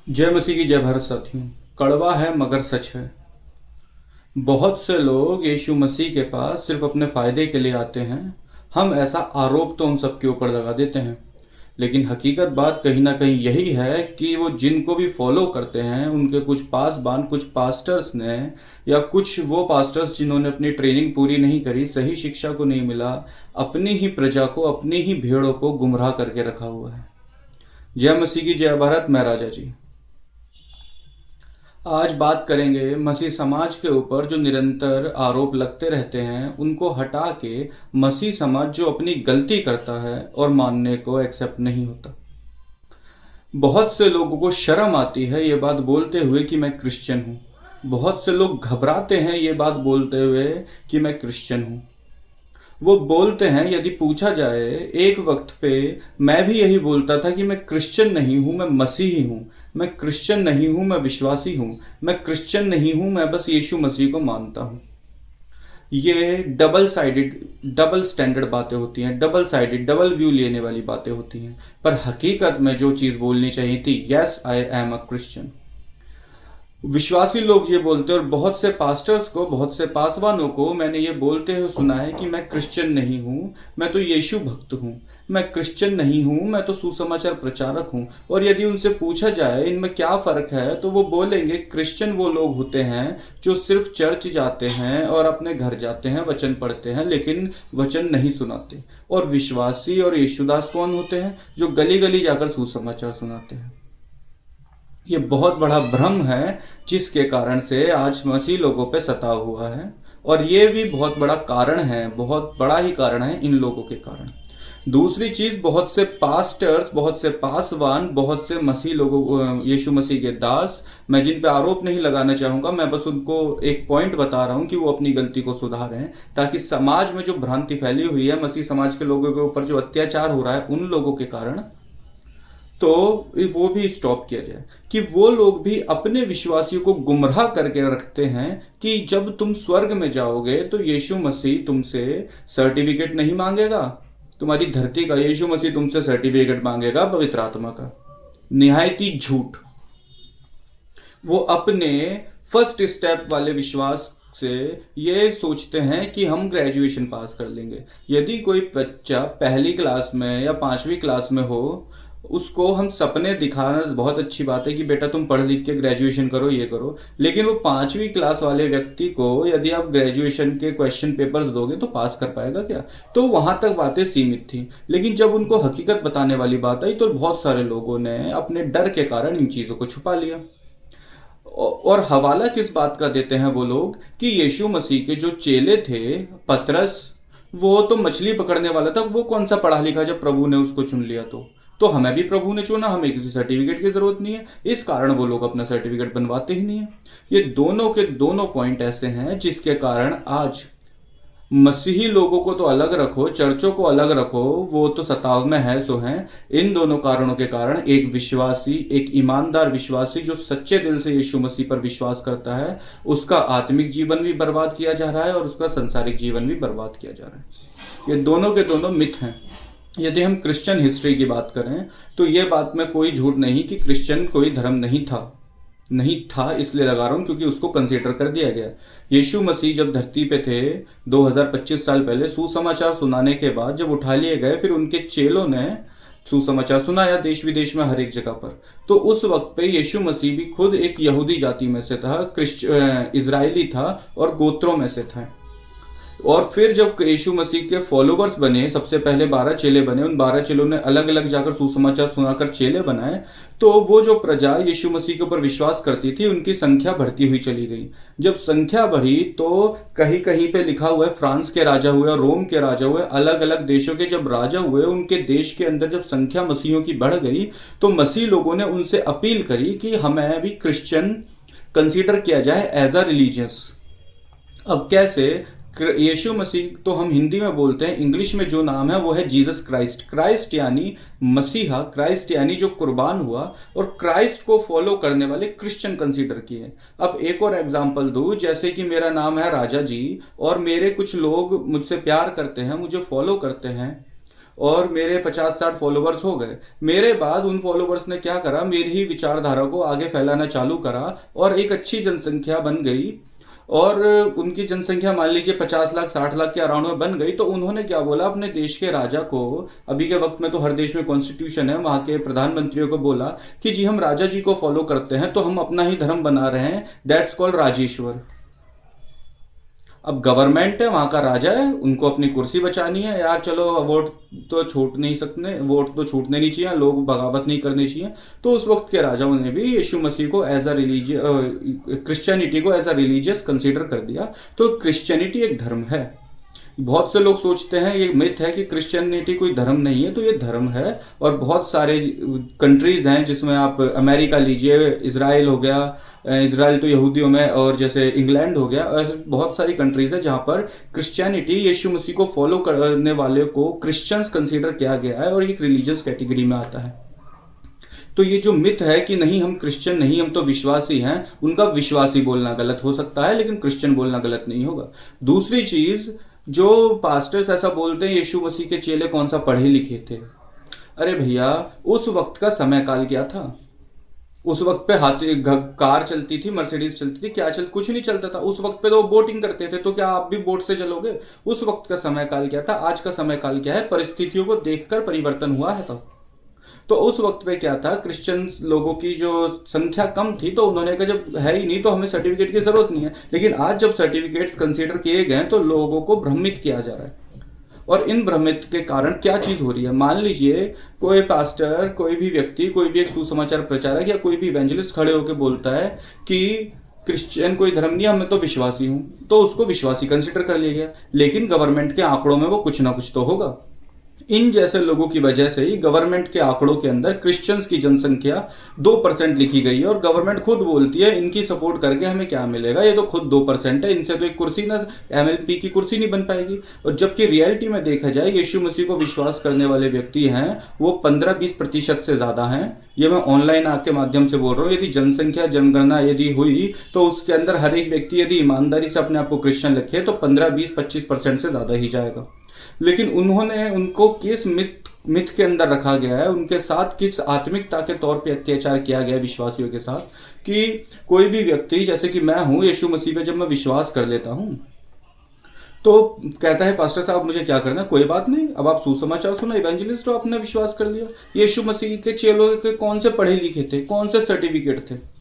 जय मसीह की जय भारत साथियों। कड़वा है मगर सच है। बहुत से लोग यीशु मसीह के पास सिर्फ अपने फायदे के लिए आते हैं। हम ऐसा आरोप तो उन सबके ऊपर लगा देते हैं, लेकिन हकीकत बात कहीं ना कहीं यही है कि वो जिनको भी फॉलो करते हैं उनके कुछ पासबान, कुछ पास्टर्स ने, या कुछ वो पास्टर्स जिन्होंने अपनी ट्रेनिंग पूरी नहीं करी, सही शिक्षा को नहीं मिला, अपनी ही प्रजा को, अपनी ही भेड़ों को गुमराह करके रखा हुआ है। जय मसीह की जय भारत। मैं राजा जी आज बात करेंगे मसीह समाज के ऊपर जो निरंतर आरोप लगते रहते हैं उनको हटा के मसीह समाज जो अपनी गलती करता है और मानने को एक्सेप्ट नहीं होता। बहुत से लोगों को शर्म आती है ये बात बोलते हुए कि मैं क्रिश्चियन हूँ। बहुत से लोग घबराते हैं ये बात बोलते हुए कि मैं क्रिश्चियन हूँ। वो बोलते हैं, यदि पूछा जाए, एक वक्त पे मैं भी यही बोलता था कि मैं क्रिश्चियन नहीं हूँ, मैं मसीही हूँ। मैं क्रिश्चियन नहीं हूँ, मैं विश्वासी हूँ। मैं क्रिश्चियन नहीं हूँ, मैं बस यीशु मसीह को मानता हूँ। ये डबल साइडेड, डबल स्टैंडर्ड बातें होती हैं, डबल साइडेड, डबल व्यू लेने वाली बातें होती हैं। पर हकीकत में जो चीज़ बोलनी चाहिए थी, yes I am a Christian. विश्वासी लोग ये बोलते हैं, और बहुत से पास्टर्स को, बहुत से पासवानों को मैंने ये बोलते हुए सुना है कि मैं क्रिश्चियन नहीं हूँ, मैं तो यीशु भक्त हूँ। मैं क्रिश्चियन नहीं हूँ, मैं तो सुसमाचार प्रचारक हूँ। और यदि उनसे पूछा जाए इनमें क्या फ़र्क है, तो वो बोलेंगे क्रिश्चियन वो लोग होते हैं जो सिर्फ चर्च जाते हैं और अपने घर जाते हैं, वचन पढ़ते हैं, लेकिन वचन नहीं सुनाते। और विश्वासी और यीशुदास कौन होते हैं? जो गली गली जाकर सुसमाचार सुनाते हैं। ये बहुत बड़ा भ्रम है जिसके कारण से आज मसीह लोगों पे सता हुआ है। और ये भी बहुत बड़ा कारण है, बहुत बड़ा ही कारण है इन लोगों के कारण। दूसरी चीज, बहुत से पास्टर्स, बहुत से पासवान, बहुत से मसीह लोगों, यीशु मसीह के दास, मैं जिन पे आरोप नहीं लगाना चाहूंगा, मैं बस उनको एक पॉइंट बता रहा हूं कि वो अपनी गलती को सुधारें, ताकि समाज में जो भ्रांति फैली हुई है, मसीह समाज के लोगों के ऊपर जो अत्याचार हो रहा है उन लोगों के कारण, तो वो भी स्टॉप किया जाए। कि वो लोग भी अपने विश्वासियों को गुमराह करके रखते हैं कि जब तुम स्वर्ग में जाओगे तो यीशु मसीह तुमसे सर्टिफिकेट नहीं मांगेगा, तुम्हारी धरती का यीशु मसीह तुमसे सर्टिफिकेट मांगेगा पवित्र आत्मा का। निहायती झूठ। वो अपने फर्स्ट स्टेप वाले विश्वास से ये सोचते हैं कि हम ग्रेजुएशन पास कर लेंगे। यदि कोई बच्चा पहली क्लास में या पांचवी क्लास में हो, उसको हम सपने दिखाना बहुत अच्छी बात है कि बेटा तुम पढ़ लिख के ग्रेजुएशन करो, ये करो, लेकिन वो पांचवी क्लास वाले व्यक्ति को यदि आप ग्रेजुएशन के क्वेश्चन पेपर्स दोगे तो पास कर पाएगा क्या? तो वहां तक बातें सीमित थी। लेकिन जब उनको हकीकत बताने वाली बात आई तो बहुत सारे लोगों ने अपने डर के कारण इन चीज़ों को छुपा लिया। और हवाला किस बात का देते हैं वो लोग कि यीशु मसीह के जो चेले थे, पतरस, वो तो मछली पकड़ने वाला था, वो कौन सा पढ़ा लिखा जब प्रभु ने उसको चुन लिया? तो हमें भी प्रभु ने चुना, हमें किसी सर्टिफिकेट की जरूरत नहीं है। इस कारण वो लोग अपना सर्टिफिकेट बनवाते ही नहीं है। ये दोनों के दोनों पॉइंट ऐसे हैं जिसके कारण आज मसीही लोगों को तो अलग रखो, चर्चों को अलग रखो, वो तो सताव में है सो हैं। इन दोनों कारणों के कारण एक विश्वासी, एक ईमानदार विश्वासी जो सच्चे दिल से यीशु मसीह पर विश्वास करता है, उसका आत्मिक जीवन भी बर्बाद किया जा रहा है और उसका संसारिक जीवन भी बर्बाद किया जा रहा है। ये दोनों के दोनों मिथ हैं। यदि हम क्रिश्चियन हिस्ट्री की बात करें तो ये बात में कोई झूठ नहीं कि क्रिश्चियन कोई धर्म नहीं था। नहीं था इसलिए लगा रहा हूँ क्योंकि उसको कंसीडर कर दिया गया। यीशु मसीह जब धरती पे थे 2025 साल पहले, सुसमाचार सुनाने के बाद जब उठा लिए गए, फिर उनके चेलों ने सुसमाचार सुनाया देश विदेश में हर एक जगह पर। तो उस वक्त पे यीशु मसीह भी खुद एक यहूदी जाति में से था, इजरायली था और गोत्रों में से था। और फिर जब यीशु मसीह के फॉलोवर्स बने, सबसे पहले 12 चेले बने, उन 12 चेलों ने अलग अलग जाकर सुसमाचार सुनाकर चेले बनाए, तो वो जो प्रजा यीशु मसीह के ऊपर विश्वास करती थी उनकी संख्या बढ़ती हुई चली गई। जब संख्या बढ़ी तो कहीं कहीं पे लिखा हुआ है फ्रांस के राजा हुए और रोम के राजा हुए, अलग अलग देशों के जब राजा हुए, उनके देश के अंदर जब संख्या मसीहियों की बढ़ गई तो मसीह लोगों ने उनसे अपील करी कि हमें भी क्रिश्चियन कंसीडर किया जाए एज अ रिलीजियस। अब कैसे? यीशु मसीह तो हम हिंदी में बोलते हैं, इंग्लिश में जो नाम है वो है जीसस क्राइस्ट। क्राइस्ट यानी मसीहा, क्राइस्ट यानी जो कुर्बान हुआ, और क्राइस्ट को फॉलो करने वाले क्रिश्चियन कंसीडर किए। अब एक और एग्जांपल दूं, जैसे कि मेरा नाम है राजा जी और मेरे कुछ लोग मुझसे प्यार करते हैं, मुझे फॉलो करते हैं, और मेरे 50-60 फॉलोवर्स हो गए। मेरे बाद उन फॉलोवर्स ने क्या करा, मेरी ही विचारधारा को आगे फैलाना चालू करा और एक अच्छी जनसंख्या बन गई। और उनकी जनसंख्या मान लीजिए 50 लाख 60 लाख के अराउंड में बन गई। तो उन्होंने क्या बोला अपने देश के राजा को, अभी के वक्त में तो हर देश में कॉन्स्टिट्यूशन है, वहां के प्रधानमंत्रियों को बोला कि जी हम राजा जी को फॉलो करते हैं, तो हम अपना ही धर्म बना रहे हैं, दैट्स कॉल्ड राजेश्वर। अब गवर्नमेंट है, वहां का राजा है, उनको अपनी कुर्सी बचानी है यार, चलो वोट तो छूट नहीं सकते, वोट तो छूटने नहीं चाहिए, लोग बगावत नहीं करनी चाहिए। तो उस वक्त के राजाओं ने भी यीशु मसीह को एज अ रिलीजियस, क्रिश्चियनिटी को एज अ रिलीजियस कंसीडर कर दिया। तो क्रिश्चियनिटी एक धर्म है। बहुत से लोग सोचते हैं, ये मिथ है कि क्रिश्चियनिटी कोई धर्म नहीं है, तो ये धर्म है। और बहुत सारे कंट्रीज हैं जिसमें आप अमेरिका लीजिए, इजराइल हो गया, इजराइल तो यहूदियों में, और जैसे इंग्लैंड हो गया, ऐसे बहुत सारी कंट्रीज है जहाँ पर क्रिश्चियनिटी, यीशु मसीह को फॉलो करने वाले को क्रिश्चियंस कंसीडर किया गया है और एक रिलीजियस कैटेगरी में आता है। तो ये जो मिथ है कि नहीं हम क्रिश्चियन नहीं, हम तो विश्वासी हैं, उनका विश्वासी बोलना गलत हो सकता है, लेकिन क्रिश्चियन बोलना गलत नहीं होगा। दूसरी चीज, जो पास्टर्स ऐसा बोलते हैं यीशु मसीह के चेले कौन सा पढ़े लिखे थे, अरे भैया उस वक्त का समय काल क्या था? उस वक्त पे हाथी कार चलती थी, मर्सिडीज चलती थी, क्या कुछ नहीं चलता था। उस वक्त पे तो बोटिंग करते थे, तो क्या आप भी बोट से चलोगे? उस वक्त का समय काल क्या था? आज का समय काल क्या है? परिस्थितियों को देखकर परिवर्तन हुआ है। तो उस वक्त पे क्या था, क्रिश्चियन लोगों की जो संख्या कम थी, तो उन्होंने कहा जब है ही नहीं तो हमें सर्टिफिकेट की जरूरत नहीं है। लेकिन आज जब सर्टिफिकेट्स कंसीडर किए गए तो लोगों को भ्रमित किया जा रहा है। और इन भ्रमित के कारण क्या चीज हो रही है, मान लीजिए कोई पास्टर, कोई भी व्यक्ति, कोई भी एक सुसमाचार प्रचारक या कोई भी इवेंजलिस्ट खड़े होकर बोलता है कि क्रिश्चियन कोई धर्म नहीं, मैं तो विश्वासी हूं, तो उसको विश्वासी कंसिडर कर लिया गया। लेकिन गवर्नमेंट के आंकड़ों में वो कुछ ना कुछ तो होगा। इन जैसे लोगों की वजह से ही गवर्नमेंट के आंकड़ों के अंदर क्रिश्चियंस की जनसंख्या 2% लिखी गई है। और गवर्नमेंट खुद बोलती है इनकी सपोर्ट करके हमें क्या मिलेगा, ये तो खुद 2% है, इनसे तो एक कुर्सी ना, एमएलपी की कुर्सी नहीं बन पाएगी। और जबकि रियलिटी में देखा जाए यीशु मसीह को विश्वास करने वाले व्यक्ति हैं वो 15-20% से ज्यादा हैं। ये मैं ऑनलाइन आग के माध्यम से बोल रहा हूँ। यदि जनसंख्या जनगणना यदि हुई तो उसके अंदर हर एक व्यक्ति यदि ईमानदारी से अपने आप को क्रिश्चियन लिखे तो 15-20-25% से ज्यादा ही जाएगा। लेकिन उनको किस मिथ के अंदर रखा गया है, उनके साथ किस आत्मिकता के तौर पे अत्याचार किया गया है विश्वासियों के साथ, कि कोई भी व्यक्ति, जैसे कि मैं हूं, यीशु मसीह पे जब मैं विश्वास कर लेता हूं तो कहता है पास्टर साहब मुझे क्या करना है, कोई बात नहीं, अब आप सुसमाचार सुनो, इवेंजलिस्ट हो, आपने विश्वास कर लिया। यीशु मसीह के चेलों के कौन से पढ़े लिखे थे, कौन से सर्टिफिकेट थे?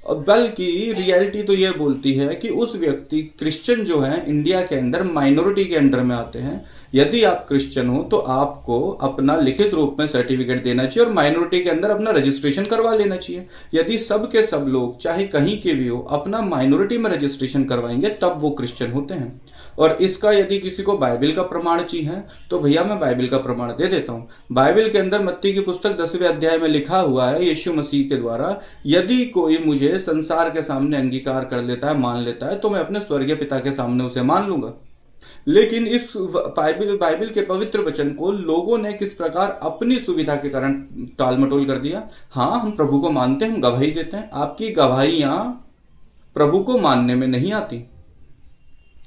बल्कि रियलिटी तो यह बोलती है कि उस व्यक्ति, क्रिश्चियन जो है इंडिया के अंदर माइनॉरिटी के अंडर में आते हैं। यदि आप क्रिश्चियन हो तो आपको अपना लिखित रूप में सर्टिफिकेट देना चाहिए और माइनॉरिटी के अंदर अपना रजिस्ट्रेशन करवा लेना चाहिए। यदि सब के सब लोग चाहे कहीं के भी हो अपना माइनॉरिटी में रजिस्ट्रेशन करवाएंगे तब वो क्रिश्चियन होते हैं। और इसका यदि किसी को बाइबल का प्रमाण चाहिए तो भैया मैं बाइबल का प्रमाण दे देता हूँ। बाइबल के अंदर मत्ती की पुस्तक 10वें अध्याय में लिखा हुआ है यीशु मसीह के द्वारा, यदि कोई मुझे संसार के सामने अंगीकार कर लेता है, मान लेता है, तो मैं अपने स्वर्गीय पिता के सामने उसे मान लूंगा। लेकिन इस बाइबल के पवित्र वचन को लोगों ने किस प्रकार अपनी सुविधा के कारण टाल मटोल कर दिया। हाँ, हम प्रभु को मानते हैं, हम गवाही देते हैं, आपकी गवाहियां प्रभु को मानने में नहीं आती।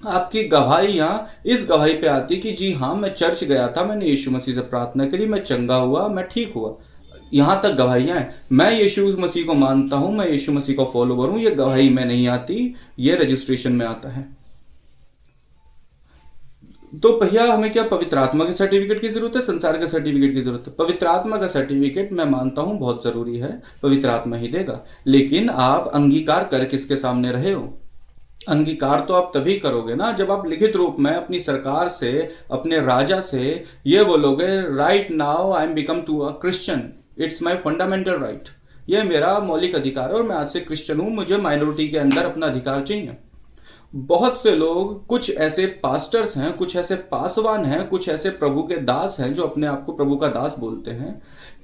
आपकी गवाहियां इस गवाही पे आती कि जी हाँ मैं चर्च गया था, मैंने यीशु मसीह से प्रार्थना करी, मैं चंगा हुआ, मैं ठीक हुआ, यहां तक गवाहियां हैं। मैं यीशु मसीह को मानता हूं, मैं यीशु मसीह का फॉलोवर हूं, ये गवाही में नहीं आती, ये रजिस्ट्रेशन में आता है। तो भैया हमें क्या पवित्र आत्मा के सर्टिफिकेट की जरूरत है, संसार के सर्टिफिकेट की जरूरत है? पवित्र आत्मा का सर्टिफिकेट मैं मानता हूं बहुत जरूरी है, पवित्र आत्मा ही देगा। लेकिन आप अंगीकार कर किसके सामने रहे हो? अंगीकार तो आप तभी करोगे ना जब आप लिखित रूप में अपनी सरकार से, अपने राजा से ये बोलोगे, right now I am become to a Christian, it's my fundamental right, ये मेरा मौलिक अधिकार है और मैं आज से क्रिश्चियन हूं, मुझे माइनॉरिटी के अंदर अपना अधिकार चाहिए। बहुत से लोग, कुछ ऐसे पास्टर्स हैं, कुछ ऐसे पासवान हैं, कुछ ऐसे प्रभु के दास हैं जो अपने आप को प्रभु का दास बोलते हैं,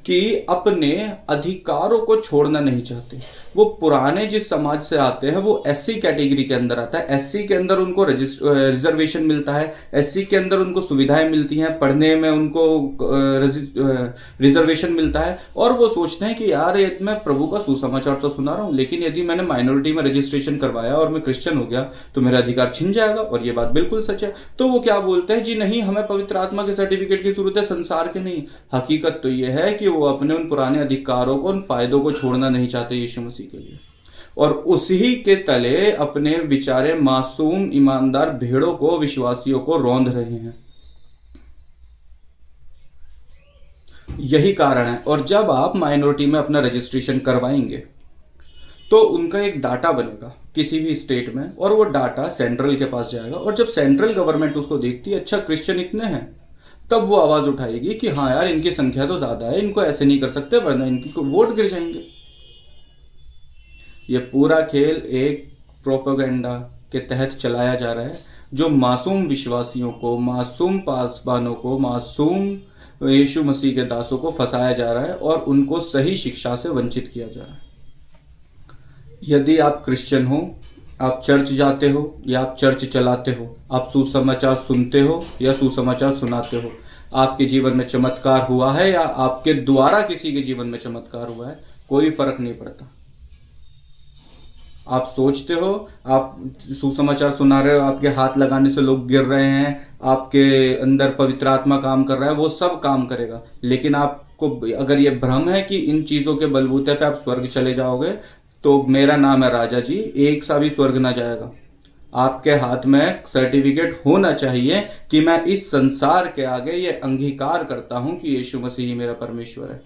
कि अपने अधिकारों को छोड़ना नहीं चाहते। वो पुराने जिस समाज से आते हैं वो एससी कैटेगरी के अंदर आता है। एससी के अंदर उनको रिजर्वेशन मिलता है, एससी के अंदर उनको सुविधाएं मिलती हैं, पढ़ने में उनको रिजर्वेशन मिलता है, और वो सोचते हैं कि यार ये मैं प्रभु का सुसमाचार तो सुना रहा हूँ, लेकिन यदि मैंने माइनॉरिटी में रजिस्ट्रेशन करवाया और मैं क्रिश्चियन हो गया तो मेरा अधिकार छिन जाएगा। और ये बात बिल्कुल सच है। तो वो क्या बोलते हैं, जी नहीं, हमें पवित्र आत्मा के सर्टिफिकेट की जरूरत है, संसार के नहीं। हकीकत तो ये है कि वो अपने उन पुराने अधिकारों को, उन फायदों को छोड़ना नहीं चाहते यीशु मसीह के लिए, और उसी के तले अपने बेचारे मासूम ईमानदार भेड़ों को, विश्वासियों को रौंद रहे हैं। यही कारण है। और जब आप माइनॉरिटी में अपना रजिस्ट्रेशन करवाएंगे तो उनका एक डाटा बनेगा किसी भी स्टेट में, और वो डाटा सेंट्रल के पास जाएगा, और जब सेंट्रल गवर्नमेंट उसको देखती है, अच्छा क्रिश्चियन इतने हैं, तब वो आवाज उठाएगी कि हाँ यार इनकी संख्या तो ज्यादा है, इनको ऐसे नहीं कर सकते वरना इनकी वोट गिर जाएंगे। ये पूरा खेल एक प्रोपेगेंडा के तहत चलाया जा रहा है, जो मासूम विश्वासियों को, मासूम पासबानों को, मासूम यीशु मसीह के दासों को फंसाया जा रहा है और उनको सही शिक्षा से वंचित किया जा रहा है। यदि आप क्रिश्चियन हो, आप चर्च जाते हो या आप चर्च चलाते हो, आप सुसमाचार सुनते हो या सुसमाचार सुनाते हो, आपके जीवन में चमत्कार हुआ है या आपके द्वारा किसी के जीवन में चमत्कार हुआ है, कोई फर्क नहीं पड़ता। आप सोचते हो, आप सुसमाचार सुना रहे हो, आपके हाथ लगाने से लोग गिर रहे हैं, आपके अंदर पवित्र आत्मा काम कर रहा है, वो सब काम करेगा, लेकिन आपको अगर ये भ्रम है कि इन चीज़ों के बलबूते पे आप स्वर्ग चले जाओगे, तो मेरा नाम है राजा जी, एक सा भी स्वर्ग ना जाएगा। आपके हाथ में सर्टिफिकेट होना चाहिए कि मैं इस संसार के आगे ये अंगीकार करता हूं कि यीशु मसीह ही मेरा परमेश्वर है।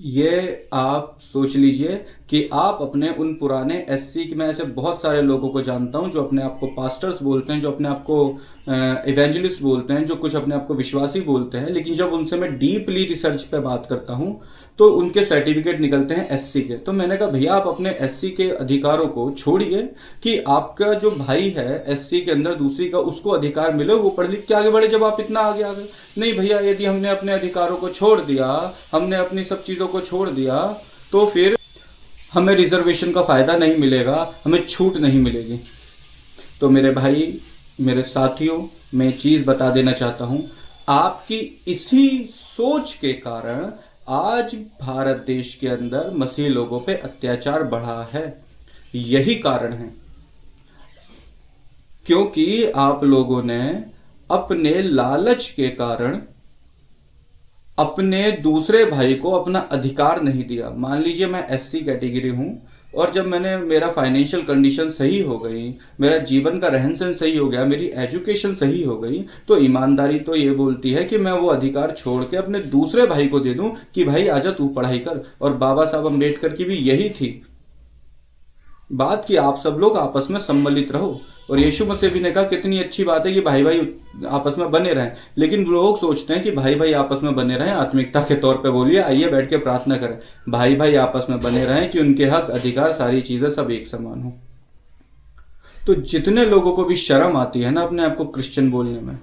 ये आप सोच लीजिए कि आप अपने उन पुराने एससी में, ऐसे बहुत सारे लोगों को जानता हूं जो अपने आप को पास्टर्स बोलते हैं, जो अपने आप को इवेंजलिस्ट बोलते हैं, जो कुछ अपने आप को विश्वासी बोलते हैं, लेकिन जब उनसे मैं डीपली रिसर्च पे बात करता हूं तो उनके सर्टिफिकेट निकलते हैं एससी के। तो मैंने कहा भैया आप अपने एससी के अधिकारों को छोड़िए कि आपका जो भाई है एससी के अंदर दूसरी का, उसको अधिकार मिले, वो पढ़ लिख के आगे बढ़े, जब आप इतना आगे आ गए। नहीं भैया, यदि हमने अपने अधिकारों को छोड़ दिया, हमने अपनी सब चीज़ों को छोड़ दिया, तो फिर हमें रिजर्वेशन का फ़ायदा नहीं मिलेगा, हमें छूट नहीं मिलेगी। तो मेरे भाई, मेरे साथियों, मैं चीज़ बता देना चाहता हूँ, आपकी इसी सोच के कारण आज भारत देश के अंदर मसीह लोगों पे अत्याचार बढ़ा है। यही कारण है, क्योंकि आप लोगों ने अपने लालच के कारण अपने दूसरे भाई को अपना अधिकार नहीं दिया। मान लीजिए मैं एससी कैटेगरी हूं, और जब मेरा फाइनेंशियल कंडीशन सही हो गई, मेरा जीवन का रहन सहन सही हो गया, मेरी एजुकेशन सही हो गई, तो ईमानदारी तो ये बोलती है कि मैं वो अधिकार छोड़ के अपने दूसरे भाई को दे दूं कि भाई आजा तू पढ़ाई कर। और बाबा साहब अम्बेडकर की भी यही थी बात कि आप सब लोग आपस में सम्मिलित रहो। और यीशु मसीह भी ने कहा कितनी अच्छी बात है कि भाई भाई आपस में बने रहें, लेकिन लोग सोचते हैं कि भाई भाई आपस में बने रहें, आत्मिकता के तौर पे बोलिए, आइए बैठ के प्रार्थना करें, भाई भाई आपस में बने रहें कि उनके हक, अधिकार, सारी चीज़ें सब एक समान हो। तो जितने लोगों को भी शर्म आती है ना अपने आप को क्रिश्चियन बोलने में,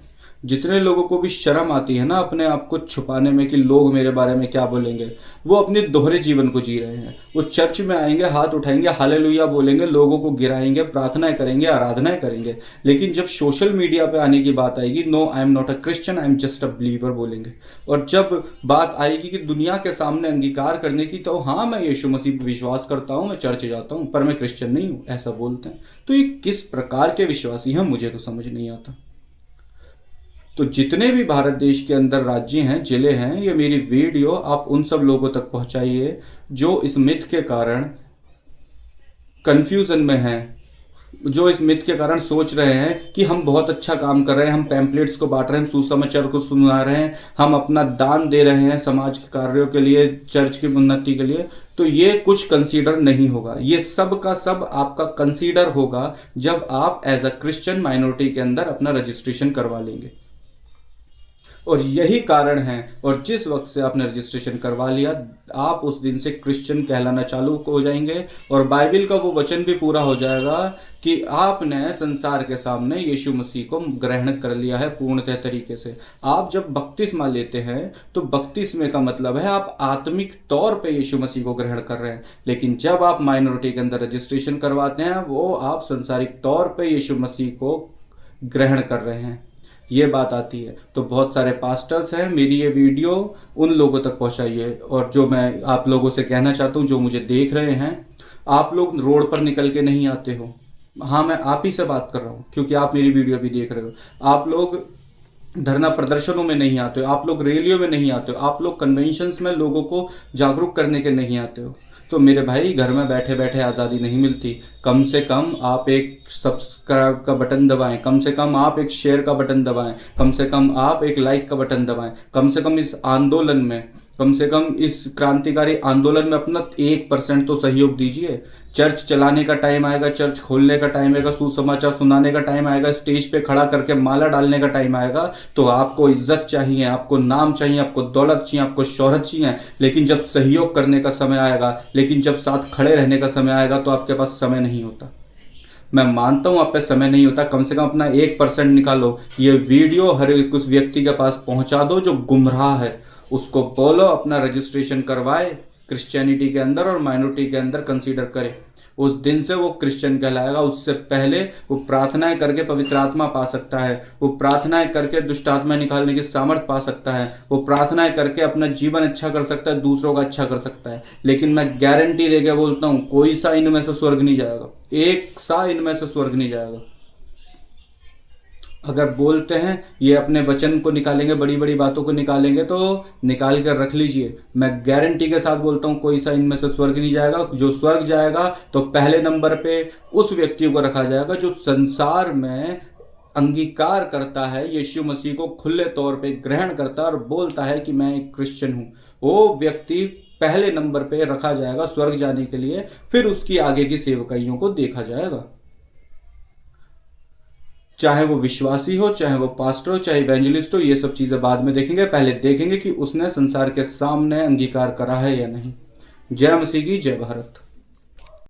जितने लोगों को भी शर्म आती है ना अपने आप को छुपाने में कि लोग मेरे बारे में क्या बोलेंगे, वो अपने दोहरे जीवन को जी रहे हैं। वो चर्च में आएंगे, हाथ उठाएंगे, हालेलुया बोलेंगे, लोगों को गिराएंगे, प्रार्थनाएं करेंगे, आराधनाएं करेंगे, लेकिन जब सोशल मीडिया पे आने की बात आएगी, no I am not a Christian, I am just a believer बोलेंगे। और जब बात आएगी कि दुनिया के सामने अंगीकार करने की, तो हाँ मैं यीशु मसीह पर विश्वास करता हूँ, मैं चर्च जाता हूँ, पर मैं क्रिश्चियन नहीं हूँ, ऐसा बोलते हैं। तो ये किस प्रकार के विश्वासी हैं, मुझे तो समझ नहीं आता। तो जितने भी भारत देश के अंदर राज्य हैं, जिले हैं, ये मेरी वीडियो आप उन सब लोगों तक पहुंचाइए जो इस मिथ के कारण कंफ्यूजन में हैं, जो इस मिथ के कारण सोच रहे हैं कि हम बहुत अच्छा काम कर रहे हैं, हम पैम्पलेट्स को बांट रहे हैं, हम सुसमाचार को सुना रहे हैं, हम अपना दान दे रहे हैं समाज के कार्यों के लिए, चर्च की उन्नति के लिए। तो ये कुछ कंसीडर नहीं होगा, ये सब का सब आपका कंसीडर होगा जब आप एज अ क्रिश्चियन माइनॉरिटी के अंदर अपना रजिस्ट्रेशन करवा लेंगे। और यही कारण है, और जिस वक्त से आपने रजिस्ट्रेशन करवा लिया, आप उस दिन से क्रिश्चियन कहलाना चालू हो जाएंगे, और बाइबल का वो वचन भी पूरा हो जाएगा कि आपने संसार के सामने यीशु मसीह को ग्रहण कर लिया है पूर्णतः तरीके से। आप जब बपतिस्मा लेते हैं तो बपतिस्मे का मतलब है आप आत्मिक तौर पे यीशु मसीह को ग्रहण कर रहे हैं, लेकिन जब आप माइनॉरिटी के अंदर रजिस्ट्रेशन करवाते हैं वो आप संसारिक तौर पे यीशु मसीह को ग्रहण कर रहे हैं, ये बात आती है। तो बहुत सारे पास्टर्स हैं, मेरी ये वीडियो उन लोगों तक पहुंचाइए। और जो मैं आप लोगों से कहना चाहता हूँ, जो मुझे देख रहे हैं, आप लोग रोड पर निकल के नहीं आते हो। हाँ, मैं आप ही से बात कर रहा हूँ क्योंकि आप मेरी वीडियो भी देख रहे हो। आप लोग धरना प्रदर्शनों में नहीं आते हो, आप लोग रैलियों में नहीं आते हो, आप लोग कन्वेंशंस में लोगों को जागरूक करने के नहीं आते हो। तो मेरे भाई, घर में बैठे बैठे आज़ादी नहीं मिलती। कम से कम आप एक सब्सक्राइब का बटन दबाएं, कम से कम आप एक शेयर का बटन दबाएं, कम से कम आप एक लाइक का बटन दबाएं, कम से कम इस आंदोलन में, कम से कम इस क्रांतिकारी आंदोलन में अपना 1% तो सहयोग दीजिए। चर्च चलाने का टाइम आएगा, चर्च खोलने का टाइम आएगा, सुसमाचार सुनाने का टाइम आएगा, स्टेज पे खड़ा करके माला डालने का टाइम आएगा, तो आपको इज्जत चाहिए, आपको नाम चाहिए, आपको दौलत चाहिए, आपको शोहरत चाहिए। लेकिन जब सहयोग करने का समय आएगा, लेकिन जब साथ खड़े रहने का समय आएगा, तो आपके पास समय नहीं होता। मैं मानता हूं आप पे समय नहीं होता, कम से कम अपना 1% निकालो। ये वीडियो हर एक उस व्यक्ति के पास पहुंचा दो जो गुमराह है, उसको बोलो अपना रजिस्ट्रेशन करवाए क्रिश्चियनिटी के अंदर और माइनॉरिटी के अंदर कंसीडर करे। उस दिन से वो क्रिश्चियन कहलाएगा। उससे पहले वो प्रार्थनाएं करके पवित्र आत्मा पा सकता है, वो प्रार्थनाएं करके दुष्ट आत्मा निकालने की सामर्थ पा सकता है, वो प्रार्थनाएं करके अपना जीवन अच्छा कर सकता है, दूसरों का अच्छा कर सकता है। लेकिन मैं गारंटी देके बोलता हूँ, कोई सा इनमें से स्वर्ग नहीं जाएगा, एक सा इनमें से स्वर्ग नहीं जाएगा। अगर बोलते हैं ये अपने वचन को निकालेंगे, बड़ी बड़ी बातों को निकालेंगे, तो निकाल कर रख लीजिए। मैं गारंटी के साथ बोलता हूँ, कोई सा इनमें से स्वर्ग नहीं जाएगा। जो स्वर्ग जाएगा तो पहले नंबर पे उस व्यक्ति को रखा जाएगा जो संसार में अंगीकार करता है, यीशु मसीह को खुले तौर पे ग्रहण करता है और बोलता है कि मैं एक क्रिश्चियन हूँ। वो व्यक्ति पहले नंबर पे रखा जाएगा स्वर्ग जाने के लिए, फिर उसकी आगे की सेवकाइयों को देखा जाएगा। चाहे वो विश्वासी हो, चाहे वो पास्टर हो, चाहे इवेंजलिस्ट हो, ये सब चीजें बाद में देखेंगे। पहले देखेंगे कि उसने संसार के सामने अंगीकार करा है या नहीं। जय मसीह की, जय भारत।